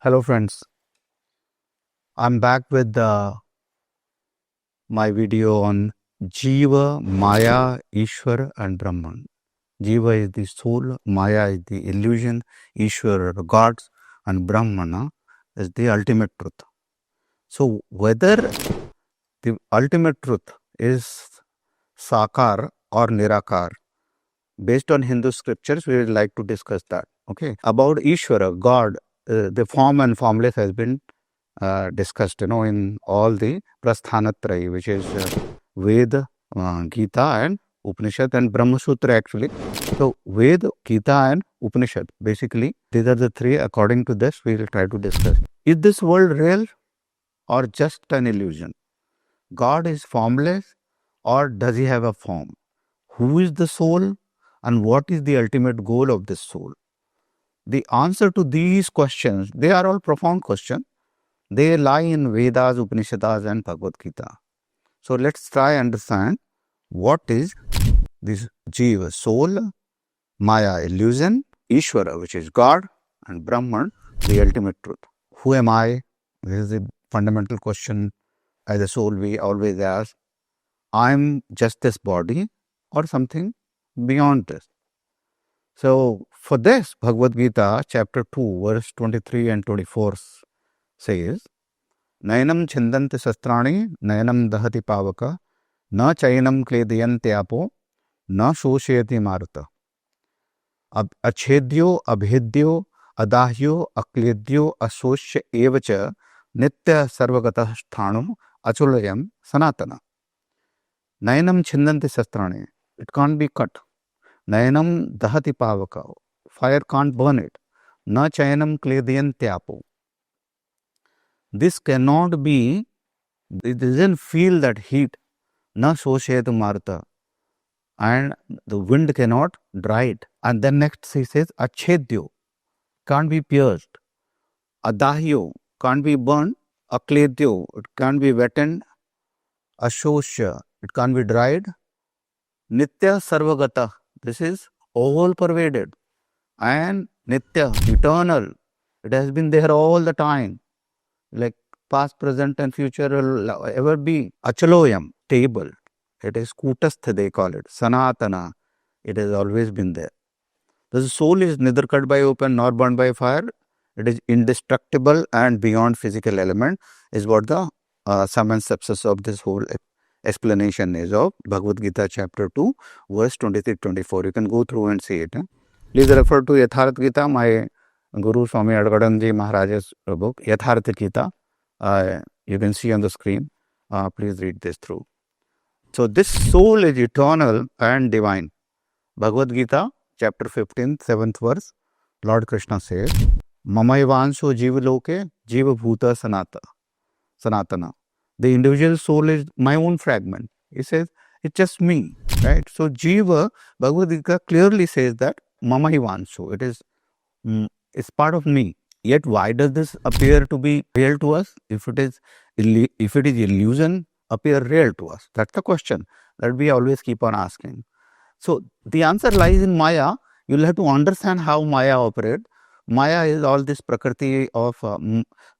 Hello friends, I'm back with my video on Jiva, Maya, Ishwar and Brahman. Jiva is the soul, Maya is the illusion, Ishwar are the gods and Brahmana is the ultimate truth. So whether the ultimate truth is Sakar or Nirakar, based on Hindu scriptures, we would like to discuss that. Okay, about Ishwara, God, the form and formless has been discussed, in all the Prasthanatrayi, which is Veda, Gita and Upanishad and Brahma Sutra actually. So Veda, Gita and Upanishad, basically these are the three. According to this, we will try to discuss. Is this world real or just an illusion? God is formless or does he have a form? Who is the soul and what is the ultimate goal of this soul? The answer to these questions, they are all profound questions. They lie in Vedas, Upanishads and Bhagavad Gita. So let's try understand what is this Jiva, soul, Maya, illusion, Ishwara, which is God, and Brahman, the ultimate truth. Who am I? This is the fundamental question as a soul we always ask. I'm just this body or something beyond this. So for this, Bhagavad Gita chapter 2 verse 23 and 24 says, Nayanam chindanti sastrani, nayanam dahati pavaka, na chayanam kledyanti apo, na shoshayati maruta. Achedyo, abhedyo, adahyo, akledyo, asosya evacha, nitya sarvagata sthanum, achulayam, sanatana. Nayanam chindanti sastrani, it can't be cut. Nayanam dahati pavaka, fire can't burn it. Na chayanam kledyanti apo. This cannot be, it doesn't feel that heat. Na shoshayatu marta. And the wind cannot dry it. And then next he says, achedyo, can't be pierced. Adahyo, can't be burned. Akledyo, it can't be wetted. Ashosya, it can't be dried. Nitya sarvagata, this is all pervaded. And nitya, eternal, it has been there all the time. Like past, present and future will ever be. Achaloyam, stable. It is kutastha, they call it. Sanatana, it has always been there. The soul is neither cut by open nor burned by fire. It is indestructible and beyond physical element, is what the sum and substance of this whole explanation is of Bhagavad Gita chapter 2 verse 23-24. You can go through and see it. Please refer to Yatharth Gita, my Guru Swami Adgadanji Maharaj's book, Yatharth Gita. You can see on the screen. Please read this through. So this soul is eternal and divine. Bhagavad Gita chapter 15, 7th verse, Lord Krishna says, Mamaivansho Jiva Loke Jiva Bhuta Sanatana. The individual soul is my own fragment. He says, it's just me, right? So Jiva, Bhagavad Gita clearly says that Mamaivansho, it is it's part of me. Yet why does this appear to be real to us? If it is illusion, appear real to us? That's the question that we always keep on asking. So the answer lies in Maya. You'll have to understand how Maya operates. Maya is all this prakriti of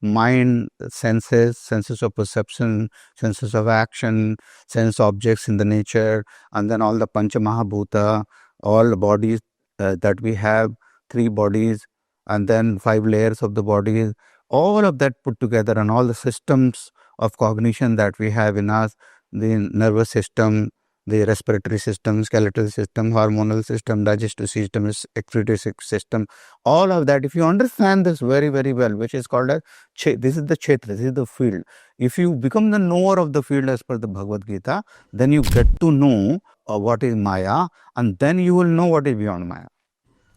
mind, senses of perception, senses of action, sense objects in the nature, and then all the Pancha Mahabhuta, all the bodies that we have, 3 bodies, and then 5 layers of the bodies, all of that put together, and all the systems of cognition that we have in us, the nervous system, the respiratory system, skeletal system, hormonal system, digestive system, excretory system, all of that. If you understand this very, very well, which is called as, this is the Kshetra, this is the field. If you become the knower of the field as per the Bhagavad Gita, then you get to know what is Maya, and then you will know what is beyond Maya.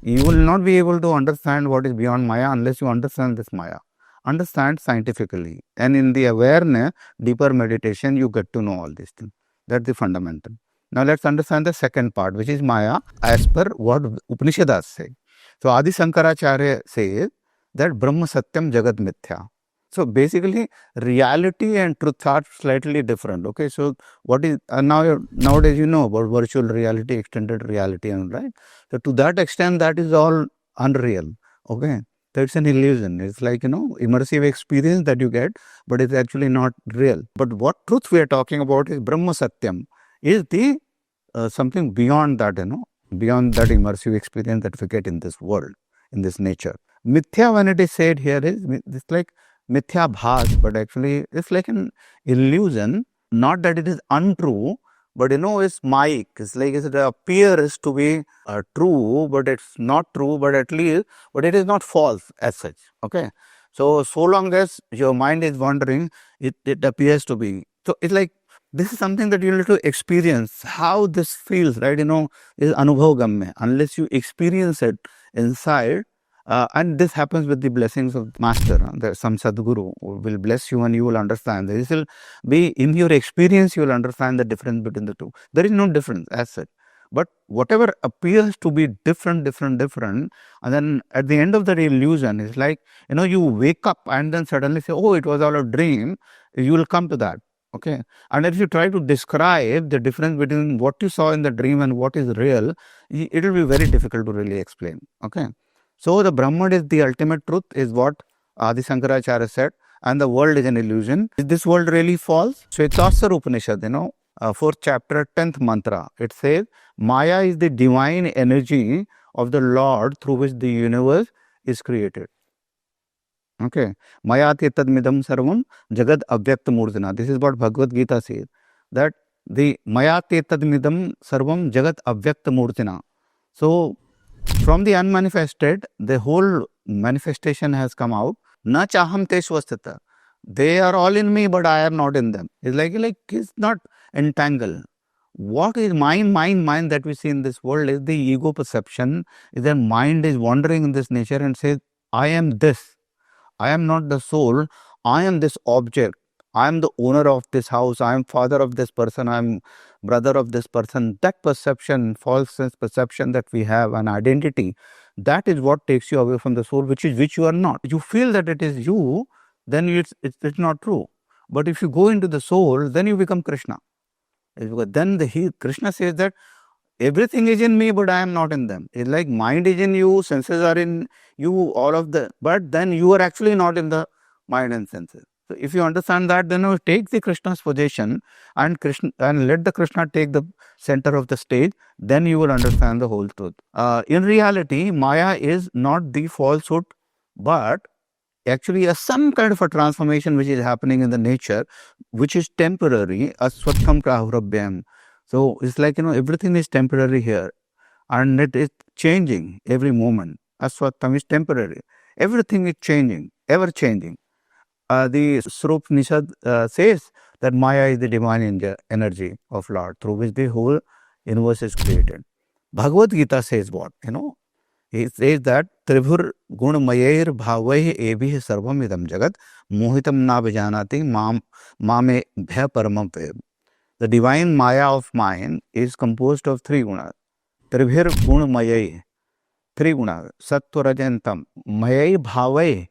You will not be able to understand what is beyond Maya unless you understand this Maya. Understand scientifically. And in the awareness, deeper meditation, you get to know all these things. That's the fundamental. Now let's understand the second part, which is Maya, as per what Upanishads say. So Adi Shankaracharya says that Brahma Satyam Jagat Mithya. So basically, reality and truth are slightly different. Okay, so what is nowadays you know about virtual reality, extended reality, and right. So to that extent, that is all unreal. Okay, So it's an illusion. It's like, immersive experience that you get, but it's actually not real. But what truth we are talking about is Brahma Satyam, is the something beyond that, beyond that immersive experience that we get in this world, in this nature. Mithya, when it is said here, it's like mithya bhas, but actually it's like an illusion, not that it is untrue, but it's mic. It's like it appears to be true, but it's not true, but at least, but it is not false as such. Okay. So long as your mind is wandering, it appears to be. So it's like, this is something that you need to experience, how this feels, right? Is anubhavagamya. Unless you experience it inside, and this happens with the blessings of Master. Some Sadguru will bless you and you will understand. This will be in your experience, you will understand the difference between the two. There is no difference as such. But whatever appears to be different, and then at the end of the illusion, it's like, you wake up and then suddenly say, oh, it was all a dream. You will come to that. Okay. And if you try to describe the difference between what you saw in the dream and what is real, it will be very difficult to really explain. Okay. So the Brahman is the ultimate truth, is what Adi Shankaracharya said, and the world is an illusion. Is this world really false? Shvetaswara Upanishad, 4th chapter, 10th mantra, it says, Maya is the divine energy of the Lord through which the universe is created. Okay. Mayati tadmidam sarvam jagad avyakta murtina. This is what Bhagavad Gita says, that the Mayati tadmidam sarvam jagad avyakta murtina. So, from the unmanifested, the whole manifestation has come out. Na chaham te swasthita. They are all in me, but I am not in them. It's like it's not entangled. What is mind that we see in this world is the ego perception. Is that mind is wandering in this nature and says, I am this. I am not the soul. I am this object. I am the owner of this house. I am father of this person. I am brother of this person. That perception, false sense perception that we have, an identity, that is what takes you away from the soul, which you are not. You feel that it is you, then it's not true. But if you go into the soul, then you become Krishna. Then Krishna says that everything is in me, but I am not in them. It's like mind is in you, senses are in you, but then you are actually not in the mind and senses. So if you understand that, then you take the Krishna's position and let the Krishna take the center of the stage, then you will understand the whole truth. In reality, Maya is not the falsehood, but actually some kind of a transformation which is happening in the nature, which is temporary. Aswatham prahurabhyam. So it's like, everything is temporary here, and it is changing every moment. Aswatham is temporary. Everything is changing, ever changing. The Upanishad says that Maya is the divine energy of Lord through which the whole universe is created. Bhagavad Gita says what? He says that Tribhur gun mayer bhavai ebhi sarvam idam jagat mohitam na vijanati mame bhya paramam ve. The divine Maya of mine is composed of 3 gunas. Tribhir gun mayai. 3 gunas. Sattva rajantam. Mayai bhavai.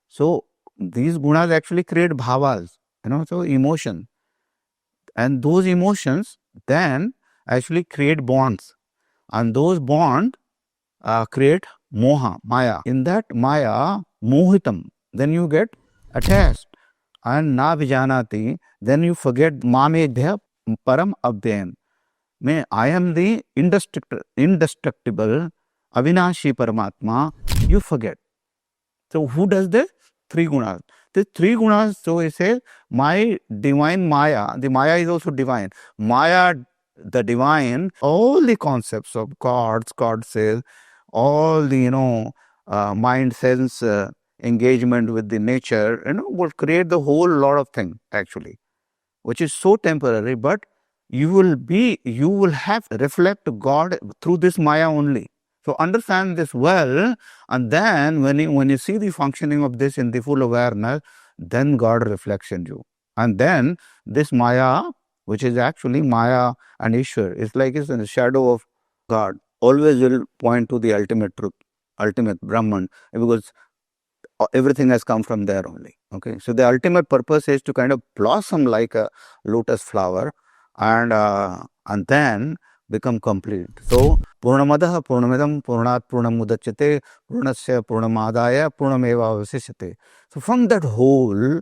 So these gunas actually create bhavas, so emotion. And those emotions then actually create bonds. And those bonds create moha, maya. In that maya, mohitam, then you get attached. And na vijanati, then you forget mamedhya param abhyam. I am the indestructible, avinashi paramatma, you forget. So who does this? 3 gunas. The 3 gunas, so he says, my divine Maya, the Maya is also divine. Maya, the divine, all the concepts of gods, goddesses, all the, mind sense engagement with the nature, will create the whole lot of things actually, which is so temporary, but you will have to reflect God through this Maya only. So understand this well, and then when you see the functioning of this in the full awareness, then God reflects in you. And then this Maya, which is actually Maya and Ishwar, it's like it's in the shadow of God, always will point to the ultimate truth, ultimate Brahman, because everything has come from there only. Okay, so the ultimate purpose is to kind of blossom like a lotus flower, and then become complete. So, Purnamadaha Purnamidam Purnat Purnamudachyate Purnasya Purnamadaya Purnameva Vasishyate. So, from that whole,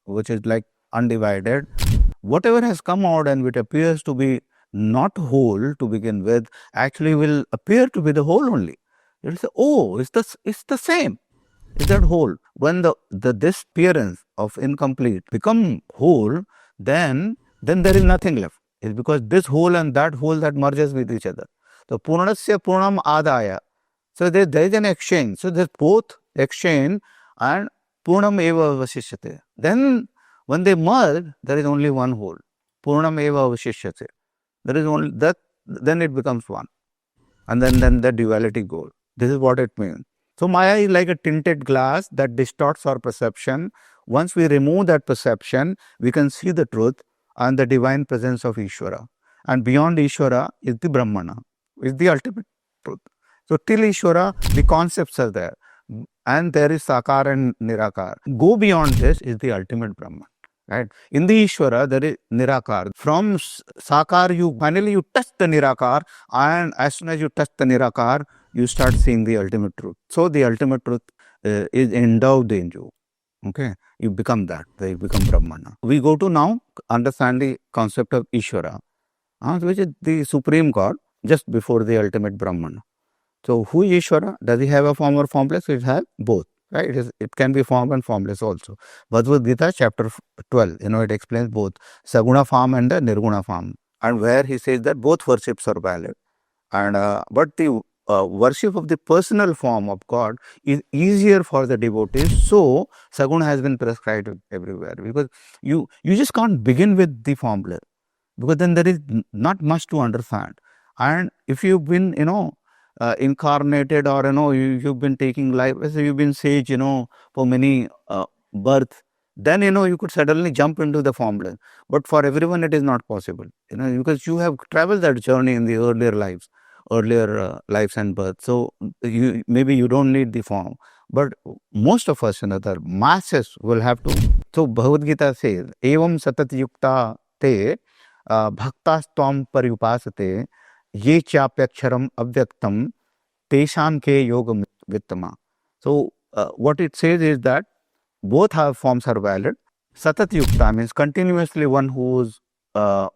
which is like undivided, whatever has come out and which appears to be not whole to begin with, actually will appear to be the whole only. It will say, oh, it's the same. Is that whole? When this appearance of incomplete become whole, then there is nothing left. It's because this whole and that whole that merges with each other. So Purnasya Purnam Adaya. So there is an exchange. So there's both exchange and Purnam Eva Vasishyate. Then when they merge, there is only one whole. Purnam Eva Vasishyate. There is only that, then it becomes one. And then the duality goes. This is what it means. So Maya is like a tinted glass that distorts our perception. Once we remove that perception, we can see the truth and the divine presence of Ishwara. And beyond Ishwara is the Brahmana, is the ultimate truth. So till Ishwara, the concepts are there. And there is Sakar and Nirakar. Go beyond this is the ultimate Brahman. Right? In the Ishwara, there is Nirakar. From Sakar, you finally touch the Nirakar, and as soon as you touch the Nirakar, you start seeing the ultimate truth. So the ultimate truth is endowed in you. Okay, you become that. You become Brahmana. We go to now understand the concept of Ishwara, which is the supreme God, just before the ultimate Brahman. So who is Ishwara? Does he have a form or formless? It has both. Right? It can be form and formless also. Bhagavad Gita chapter 12, it explains both Saguna form and the Nirguna form, and where he says that both worships are valid. And but the worship of the personal form of God is easier for the devotees. So Saguna has been prescribed everywhere, because you just can't begin with the formula, because then there is not much to understand. And if you've been incarnated, or you've been taking life, as you've been sage, for many births, then you could suddenly jump into the formula. But for everyone it is not possible, because you have traveled that journey in the earlier lives and birth. So maybe you don't need the form, but most of us, the masses will have to. So Bhagavad Gita says, evam satat yukta te bhaktas tvam paryupasate ye chapyaksharam avyaktam tesham ke yoga vittama. So what it says is that both have forms are valid. Satat yukta means continuously one who is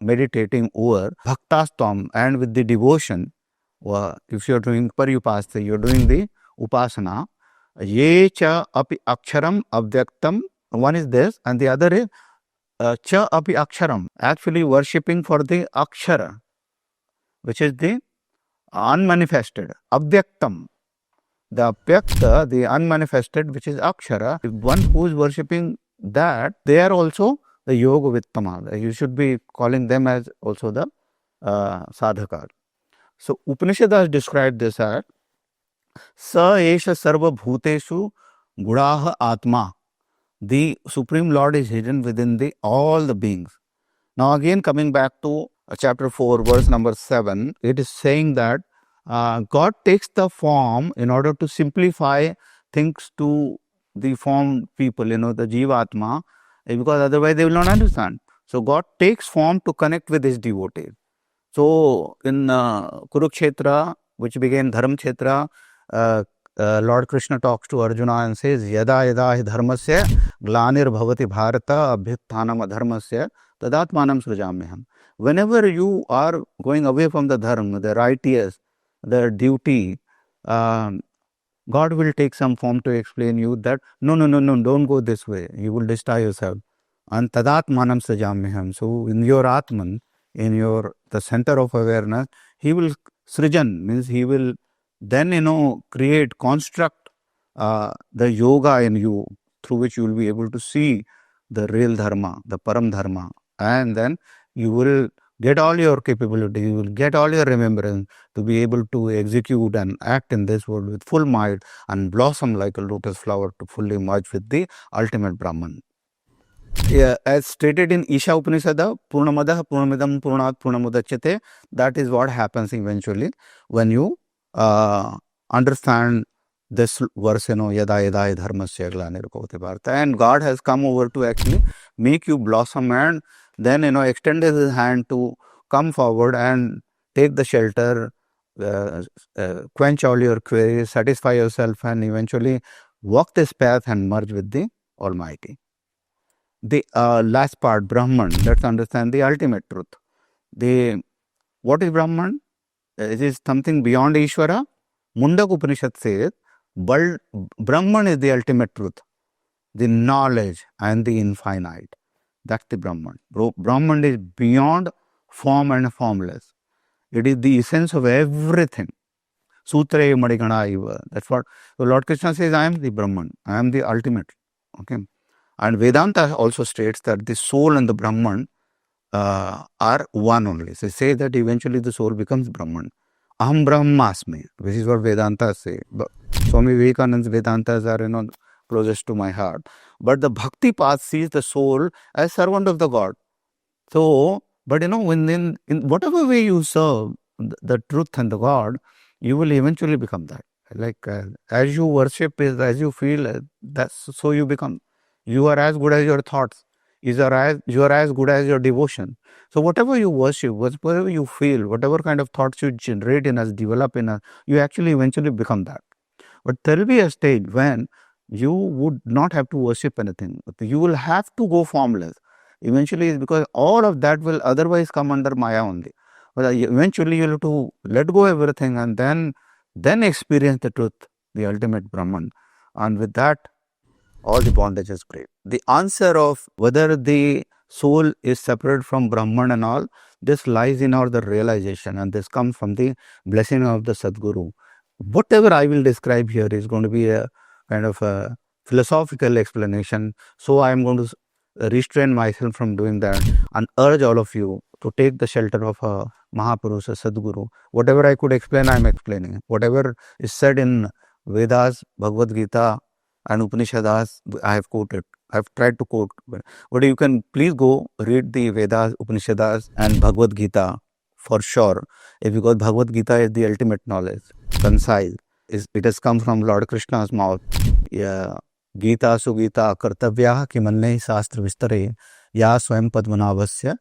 meditating over bhaktastam, and with the devotion. If you are doing paryupasate, you are doing the upasana. Ye cha api aksharam avyaktam. One is this, and the other is cha api aksharam. Actually worshipping for the akshara, which is the unmanifested. Avyaktam. The avyakta, the unmanifested, which is akshara. One who is worshipping that, they are also the yoga vittama. You should be calling them as also the sadhaka. So Upanishad has described this as Sa Esha Sarva Bhuteshu Gudaha Atma. The Supreme Lord is hidden within all the beings. Now again, coming back to chapter 4, verse number 7, it is saying that God takes the form in order to simplify things to the formed people, the Jiva, because otherwise they will not understand. So God takes form to connect with his devotees. So in Kurukshetra, which became Dharmkshetra, Lord Krishna talks to Arjuna and says, Yada yada hi dharmasya glanir bhavati bharata abhyuthanam adharmasya tadatmanam srujamyaham. Whenever you are going away from the dharma, the righteous, the duty, God will take some form to explain you that no, don't go this way. You will destroy yourself. And tadatmanam srujamyaham. So in your Atman, in the center of awareness, he will srijan, means he will then construct the yoga in you, through which you will be able to see the real dharma, the param dharma, and then you will get all your capability, you will get all your remembrance to be able to execute and act in this world with full might and blossom like a lotus flower to fully merge with the ultimate Brahman. As stated in Isha Upanishad, Purnamadaha Purnamidam Purnat Purnamudachyate, that is what happens eventually when you understand this verse, Yada Yada Dharmasya Glanir Bhavati Bharata. And God has come over to actually make you blossom, and then extend his hand to come forward and take the shelter, quench all your queries, satisfy yourself, and eventually walk this path and merge with the Almighty. The last part, Brahman, let's understand the ultimate truth. What is Brahman? It is something beyond Ishwara. Mundak Upanishad says, but Brahman is the ultimate truth, the knowledge and the infinite. That's the Brahman. Brahman is beyond form and formless. It is the essence of everything. Sutre Madigana Iva. That's what so Lord Krishna says, I am the Brahman. I am the ultimate. Okay. And Vedanta also states that the soul and the Brahman are one only. So say that eventually the soul becomes Brahman. Aham Brahmasmi, which is what Vedanta say. But Swami Vivekananda's Vedantas are closest to my heart. But the Bhakti path sees the soul as servant of the God. So, but when in whatever way you serve the truth and the God, you will eventually become that. Like as you worship, as you feel, that's so you become. You are as good as your thoughts. You are as good as your devotion. So whatever you worship, whatever you feel, whatever kind of thoughts you generate in us, develop in us, you actually eventually become that. But there will be a stage when you would not have to worship anything. You will have to go formless. Eventually, because all of that will otherwise come under Maya only. But eventually you have to let go everything and then experience the truth, the ultimate Brahman. And with that, all the bondages break. The answer of whether the soul is separate from Brahman and all, this lies in the realization, and this comes from the blessing of the Sadguru. Whatever I will describe here is going to be a kind of a philosophical explanation. So I am going to restrain myself from doing that and urge all of you to take the shelter of a Mahapurusha, Sadguru. Whatever I could explain, I am explaining. Whatever is said in Vedas, Bhagavad Gita, and Upanishads, I have quoted. I have tried to quote. But you can please go read the Vedas, Upanishads, and Bhagavad Gita for sure. Because Bhagavad Gita is the ultimate knowledge, concise. It has come from Lord Krishna's mouth. Yeah. Gita Sugita Kartavya Kimanne Shastra Vistare Ya Swam Padmanavasya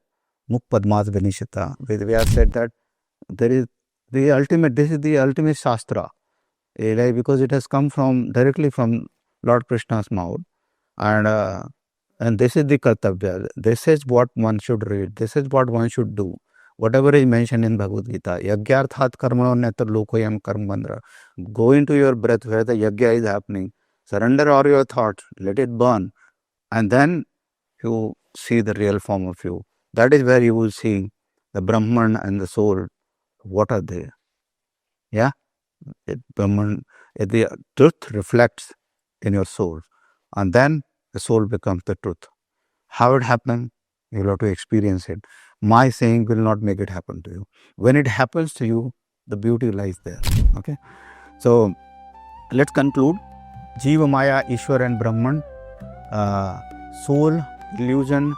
Muk Padmat Vinishita. Vedanta said that there is the ultimate, this is the ultimate Shastra. Because it has come directly from Lord Krishna's mouth, and this is the Kartavya. This is what one should read. This is what one should do. Whatever is mentioned in Bhagavad Gita, Yagyarthat karmano netar lokoyam karmandra. Go into your breath where the yagya is happening. Surrender all your thoughts. Let it burn, and then you see the real form of you. That is where you will see the Brahman and the soul. What are they? Yeah, Brahman. The truth reflects in your soul, and then the soul becomes the truth. How it happens, you will have to experience it. My saying will not make it happen to you. When it happens to you, the beauty lies there. Okay, so let's conclude. Jiva, Maya, Ishwar and Brahman, soul, illusion,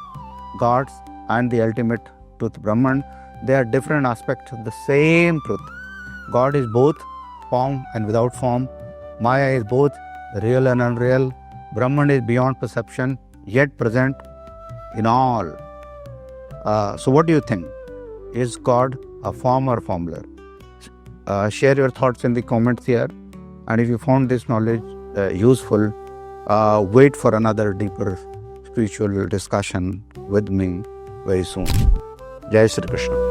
gods, and the ultimate truth, Brahman, they are different aspects of the same truth. God is both form and without form. Maya is both real and unreal. Brahman is beyond perception, yet present in all. So what do you think? Is God a form or formless? Share your thoughts in the comments here. And if you found this knowledge useful, wait for another deeper spiritual discussion with me very soon. Jai Shri Krishna.